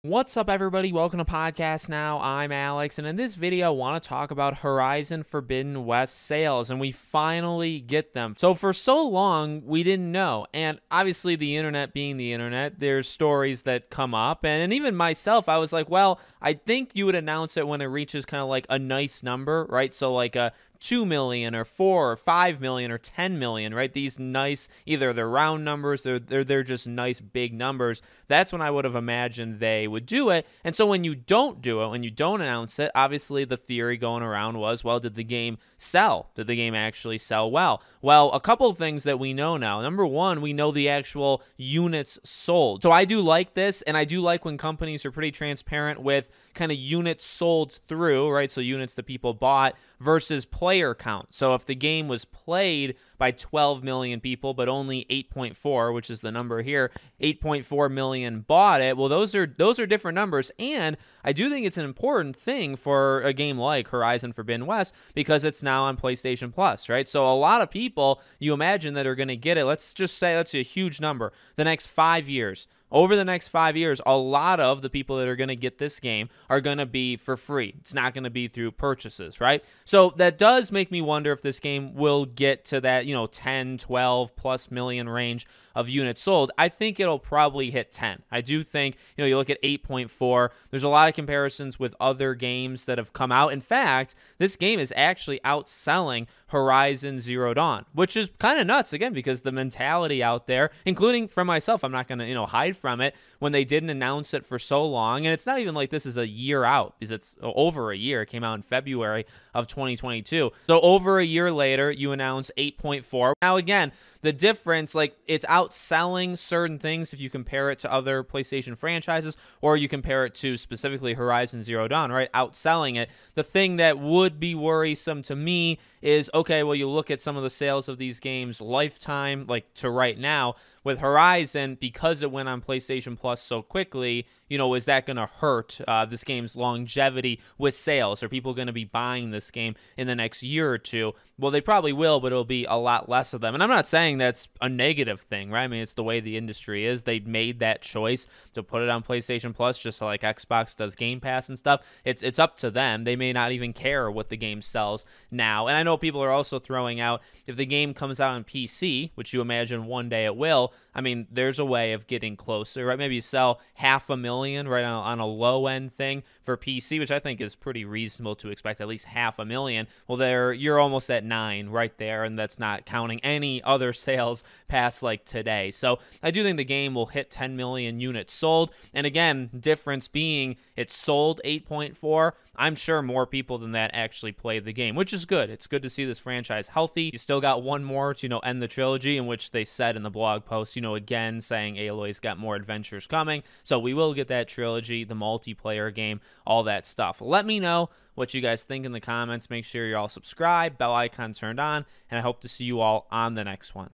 What's up, everybody? Welcome to Podcast Now. I'm Alex, and in this video, I want to talk about Horizon Forbidden West sales, and we finally get them. So for so long, we didn't know, and obviously the internet being the internet, there's stories that come up, and even myself, I was like, well, I think you would announce it when it reaches kind of like a nice number, right? So like a 2 million or 4 or 5 million or 10 million, right? These nice, either they're round numbers, they're just nice big numbers. That's when I would have imagined they would do it. And so when you don't do it, when you don't announce it, obviously the theory going around was, well, did the game sell? Did the game actually sell well? Well, a couple of things that we know now. Number one, we know the actual units sold. So I do like this, and I do like when companies are pretty transparent with kind of units sold through, right? So units that people bought versus player count. So if the game was played by 12 million people, but only 8.4, which is the number here, 8.4 million bought it. Well, those are different numbers, and I do think it's an important thing for a game like Horizon Forbidden West because it's now on PlayStation Plus, right? So a lot of people you imagine that are going to get it. Let's just say that's a huge number. The next 5 years. Over the next 5 years, a lot of the people that are going to get this game are going to be for free. It's not going to be through purchases, right? So that does make me wonder if this game will get to that, 10, 12 plus million range of units sold. I think it'll probably hit 10. I do think, you look at 8.4. There's a lot of comparisons with other games that have come out. In fact, this game is actually outselling Horizon Zero Dawn, which is kind of nuts, again, because the mentality out there, including from myself, I'm not going to, hide from it, when they didn't announce it for so long. And it's not even like this is a year out, because it's over a year. It came out in February of 2022. So over a year later, you announce 8.4. Now, again, the difference, like, it's outselling certain things if you compare it to other PlayStation franchises, or you compare it to specifically Horizon Zero Dawn, right? Outselling it. The thing that would be worrisome to me is, okay, well, you look at some of the sales of these games lifetime, like to right now, with Horizon, because it went on PlayStation Plus so quickly, is that going to hurt this game's longevity with sales? Are people going to be buying this game in the next year or two? Well, they probably will, but it'll be a lot less of them. And I'm not saying that's a negative thing, right? I mean, it's the way the industry is. They made that choice to put it on PlayStation Plus, just like Xbox does Game Pass and stuff. It's up to them. They may not even care what the game sells now. And I know people are also throwing out, if the game comes out on PC, which you imagine one day it will, I mean, there's a way of getting closer, right? Maybe you sell 500,000, right, on a low-end thing for PC, which I think is pretty reasonable to expect, at least 500,000. Well, you're almost at 9 right there, and that's not counting any other sales past, like, today. So I do think the game will hit 10 million units sold. And again, difference being it's sold 8.4. I'm sure more people than that actually played the game, which is good. It's good to see this franchise healthy. You still got one more to, end the trilogy, in which they said in the blog post, again, saying Aloy's got more adventures coming. So we will get that trilogy, the multiplayer game, all that stuff. Let me know what you guys think in the comments. Make sure you're all subscribed, bell icon turned on, and I hope to see you all on the next one.